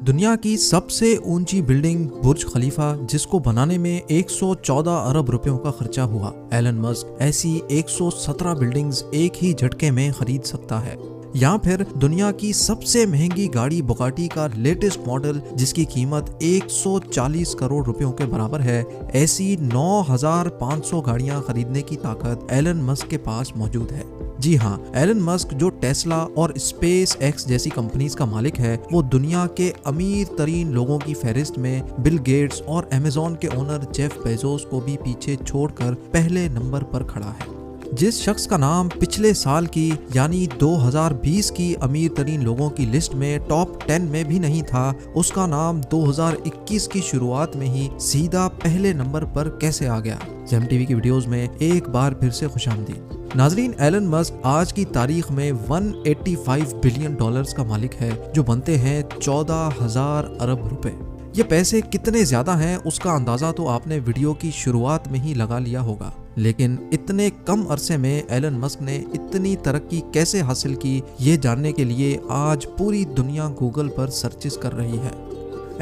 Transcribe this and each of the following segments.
दुनिया की सबसे ऊंची बिल्डिंग बुर्ज खलीफा, जिसको बनाने में 114 अरब रुपयों का खर्चा हुआ। एलन मस्क ऐसी 117 बिल्डिंग्स एक ही झटके में खरीद सकता है। या फिर दुनिया की सबसे महंगी गाड़ी बुगाटी का लेटेस्ट मॉडल, जिसकी कीमत 140 करोड़ रुपयों के बराबर है, ऐसी 9500 गाड़ियां खरीदने की ताकत एलन मस्क के पास मौजूद है। जी हाँ, एलन मस्क जो टेस्ला और स्पेस एक्स जैसी कंपनीज का मालिक है, वो दुनिया के अमीर तरीन लोगों की फहरिस्त में बिल गेट्स और अमेज़न के ओनर जेफ बेजोस को भी पीछे छोड़कर पहले नंबर पर खड़ा है। जिस शख्स का नाम पिछले साल की यानी 2020 की अमीर तरीन लोगों की लिस्ट में टॉप 10 में भी नहीं था, उसका नाम 2021 की शुरुआत में ही सीधा पहले नंबर पर कैसे आ गया। जेम टीवी की वीडियोस में एक बार फिर से खुशामदीद। नाजरीन, एलन मस्क आज की तारीख में 185 बिलियन डॉलर्स का मालिक है, जो बनते हैं 14,000 अरब रुपए। ये पैसे कितने ज्यादा हैं उसका अंदाजा तो आपने वीडियो की शुरुआत में ही लगा लिया होगा, लेकिन इतने कम अरसे में एलन मस्क ने इतनी तरक्की कैसे हासिल की, ये जानने के लिए आज पूरी दुनिया गूगल पर सर्चेस कर रही है।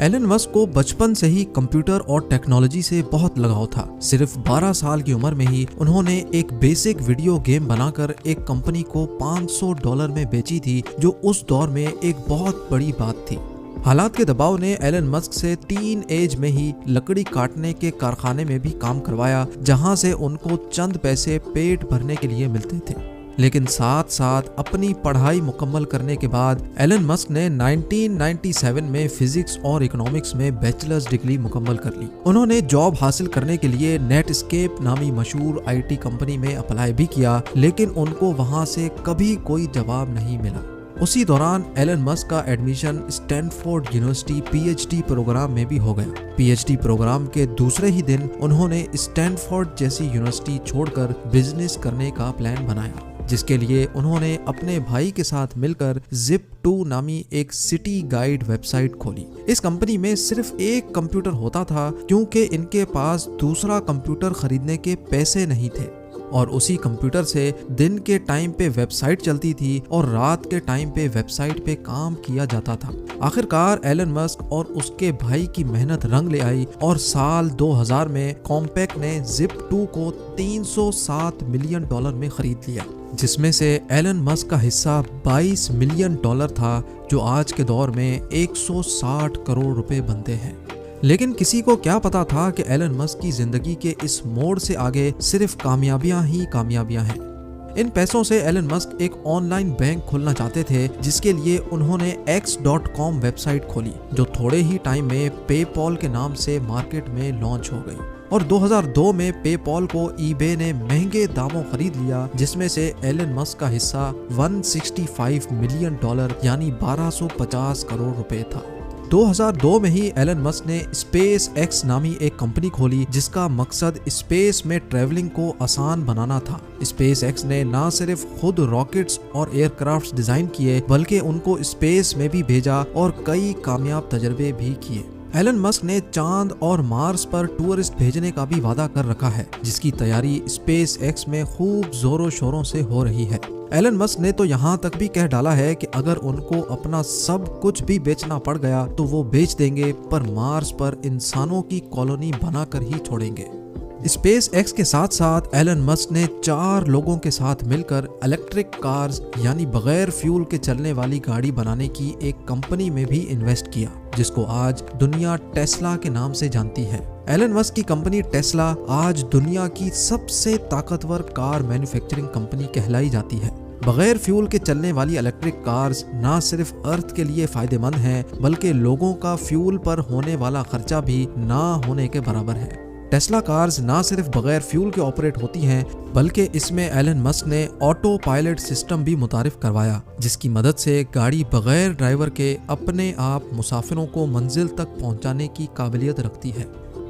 एलन मस्क को बचपन से ही कंप्यूटर और टेक्नोलॉजी से बहुत लगाव था। सिर्फ 12 साल की उम्र में ही उन्होंने एक बेसिक वीडियो गेम बनाकर एक कंपनी को $500 में बेची थी, जो उस दौर में एक बहुत बड़ी बात थी। हालात के दबाव ने एलन मस्क से टीन एज में ही लकड़ी काटने के कारखाने में भी काम करवाया, जहां से उनको चंद पैसे पेट भरने के लिए मिलते थे। लेकिन साथ साथ अपनी पढ़ाई मुकम्मल करने के बाद एलन मस्क ने 1997 में फिजिक्स और इकोनॉमिक्स में बैचलर्स डिग्री मुकम्मल कर ली। उन्होंने जॉब हासिल करने के लिए नेटस्केप नामी मशहूर आईटी कंपनी में अप्लाई भी किया, लेकिन उनको वहां से कभी कोई जवाब नहीं मिला। उसी दौरान एलन मस्क का admission Stanford university PhD programme में भी हो गया। पीएचडी प्रोग्राम के दूसरे ही दिन उन्होंने स्टैनफोर्ड जैसी यूनिवर्सिटी छोड़कर बिजनेस करने का प्लान बनाया, जिसके लिए उन्होंने अपने भाई के साथ मिलकर Zip2 नामी एक सिटी गाइड वेबसाइट खोली। इस कंपनी में सिर्फ एक कंप्यूटर होता था, क्योंकि इनके पास दूसरा कंप्यूटर खरीदने के पैसे नहीं थे, और उसी कंप्यूटर से दिन के टाइम पे वेबसाइट चलती थी और रात के टाइम पे वेबसाइट पे काम किया जाता था। आखिरकार एलन मस्क और उसके भाई की मेहनत रंग ले आई और साल 2000 में कॉम्पैक ने Zip2 को $307 मिलियन में खरीद लिया, जिसमें से एलन मस्क का हिस्सा $22 मिलियन था, जो आज के दौर में 160 करोड़ रुपए बनते हैं। लेकिन किसी को क्या पता था कि एलन मस्क की जिंदगी के इस मोड़ से आगे सिर्फ कामयाबियां ही कामयाबियां हैं। इन पैसों से एलन मस्क एक ऑनलाइन बैंक खोलना चाहते थे, जिसके लिए उन्होंने X.com वेबसाइट खोली, जो थोड़े ही टाइम में पेपॉल के नाम से मार्केट में लॉन्च हो गई। और 2002 में पेपॉल को ईबे ने महंगे दामों खरीद लिया, जिसमें से एलन मस्क का हिस्सा $165 मिलियन यानी 1250 करोड़ रुपए था। 2002 में ही एलन मस्क ने स्पेस एक्स नामी एक कंपनी खोली, जिसका मकसद स्पेस में ट्रैवलिंग को आसान बनाना था। स्पेस एक्स ने न सिर्फ खुद रॉकेट्स और एयरक्राफ्ट डिजाइन किए, बल्कि उनको स्पेस में भी भेजा और कई कामयाब तजर्बे भी किए। एलन मस्क ने चांद और मार्स पर टूरिस्ट भेजने का भी वादा कर रखा है, जिसकी तैयारी स्पेस एक्स में खूब जोरों शोरों से हो रही है। एलन मस्क ने तो यहाँ तक भी कह डाला है कि अगर उनको अपना सब कुछ भी बेचना पड़ गया तो वो बेच देंगे, पर मार्स पर इंसानों की कॉलोनी बनाकर ही छोड़ेंगे। स्पेस एक्स के साथ साथ एलन मस्क ने 4 लोगों के साथ मिलकर इलेक्ट्रिक कार्स यानी बगैर फ्यूल के चलने वाली गाड़ी बनाने की एक कंपनी में भी इन्वेस्ट किया, जिसको आज दुनिया टेस्ला के नाम से जानती है। एलन मस्क की कंपनी टेस्ला आज दुनिया की सबसे ताकतवर कार मैन्युफैक्चरिंग कंपनी कहलाई जाती है। बगैर फ्यूल के चलने वाली इलेक्ट्रिक कार्स ना सिर्फ अर्थ के लिए फायदेमंद हैं, बल्कि लोगों का फ्यूल पर होने वाला खर्चा भी ना होने के बराबर है। टेस्ला कार्स ना सिर्फ बगैर फ्यूल के ऑपरेट होती हैं, बल्कि इसमें एलन मस्क ने ऑटो पायलट सिस्टम भी मुतारिफ करवाया, जिसकी मदद से गाड़ी बगैर ड्राइवर के अपने आप मुसाफिरों को मंजिल तक पहुंचाने की काबिलियत रखती है।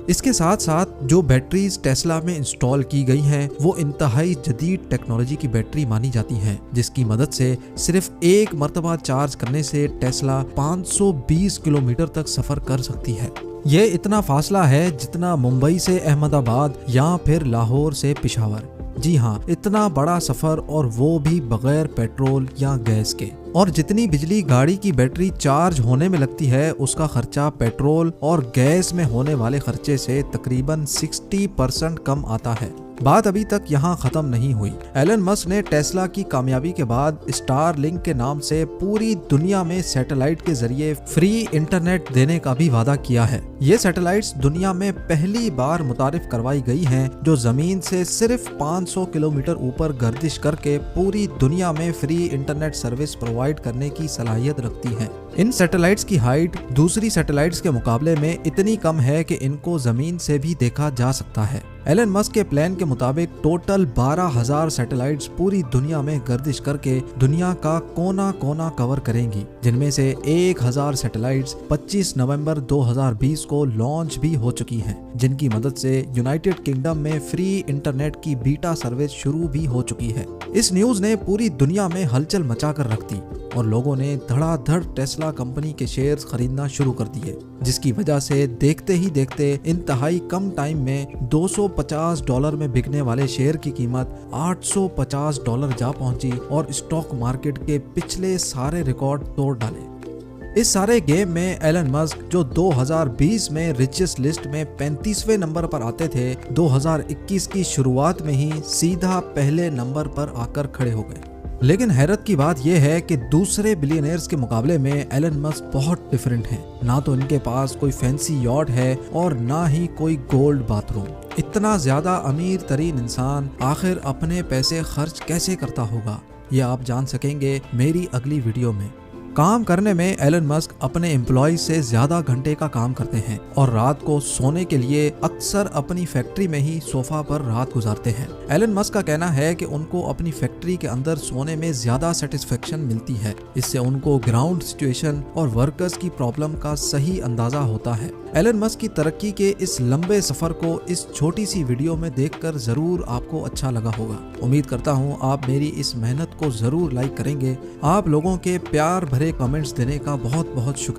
इसके साथ साथ जो बैटरीज टेस्ला में इंस्टॉल की गई हैं, वो इंतहाई जदीद टेक्नोलॉजी की बैटरी मानी जाती हैं, जिसकी मदद से सिर्फ एक मरतबा चार्ज करने से टेस्ला 520 किलोमीटर तक सफर कर सकती है। ये इतना फासला है जितना मुंबई से अहमदाबाद या फिर लाहौर से पेशावर। जी हाँ, इतना बड़ा सफर, और वो भी बगैर पेट्रोल या गैस के। और जितनी बिजली गाड़ी की बैटरी चार्ज होने में लगती है उसका खर्चा पेट्रोल और गैस में होने वाले खर्चे से तकरीबन 60% कम आता है। बात अभी तक यहाँ खत्म नहीं हुई। एलन मस्क ने टेस्ला की कामयाबी के बाद स्टारलिंक के नाम से पूरी दुनिया में सैटेलाइट के जरिए फ्री इंटरनेट देने का भी वादा किया है। ये सैटेलाइट्स दुनिया में पहली बार मुतारिफ करवाई गई हैं, जो जमीन से सिर्फ 500 किलोमीटर ऊपर गर्दिश करके पूरी दुनिया में फ्री इंटरनेट सर्विस प्रोवाइड करने की सलाहियत रखती हैं। इन सैटेलाइट्स की हाइट दूसरी सैटेलाइट्स के मुकाबले में इतनी कम है कि इनको जमीन से भी देखा जा सकता है। एलन मस्क के प्लान के मुताबिक टोटल 12,000 सैटेलाइट्स पूरी दुनिया में गर्दिश करके दुनिया का कोना कोना कवर करेंगी, जिनमें से 1,000 सैटेलाइट्स 25 नवंबर 2020 को लॉन्च भी हो चुकी हैं, जिनकी मदद से यूनाइटेड किंगडम में फ्री इंटरनेट की बीटा सर्विस शुरू भी हो चुकी है। इस न्यूज ने पूरी दुनिया में हलचल मचा कर रख दी और लोगों ने धड़ाधड़ टेस्ला कंपनी के शेयर्स खरीदना शुरू कर दिए, जिसकी वजह से देखते ही देखते इंतहाई कम टाइम में $250 में बिकने वाले शेयर की कीमत $850 जा पहुंची और स्टॉक मार्केट के पिछले सारे रिकॉर्ड तोड़ डाले। इस सारे गेम में एलन मस्क, जो 2020 में रिचेस्ट लिस्ट में 35वें नंबर पर आते थे, 2021 की शुरुआत में ही सीधा पहले नंबर पर आकर खड़े हो गए। लेकिन हैरत की बात यह है कि दूसरे बिलियनर्स के मुकाबले में एलन मस्क बहुत डिफरेंट हैं। ना तो इनके पास कोई फैंसी यॉट है और ना ही कोई गोल्ड बाथरूम। इतना ज्यादा अमीर तरीन इंसान आखिर अपने पैसे खर्च कैसे करता होगा, ये आप जान सकेंगे मेरी अगली वीडियो में। काम करने में एलन मस्क अपने एम्प्लॉय से ज्यादा घंटे का काम करते हैं और रात को सोने के लिए अक्सर अपनी फैक्ट्री में ही सोफा पर रात गुजारते हैं। एलन मस्क का कहना है कि उनको अपनी फैक्ट्री के अंदर सोने में ज्यादा सेटिस्फेक्शन मिलती है। इससे उनको ग्राउंड सिचुएशन और वर्कर्स की प्रॉब्लम का सही अंदाजा होता है। एलन मस्क की तरक्की के इस लंबे सफर को इस छोटी सी वीडियो में देखकर जरूर आपको अच्छा लगा होगा। उम्मीद करता हूँ आप मेरी इस मेहनत को जरूर लाइक करेंगे। आप लोगों के प्यार भरे कमेंट्स देने का बहुत बहुत शुक्रिया।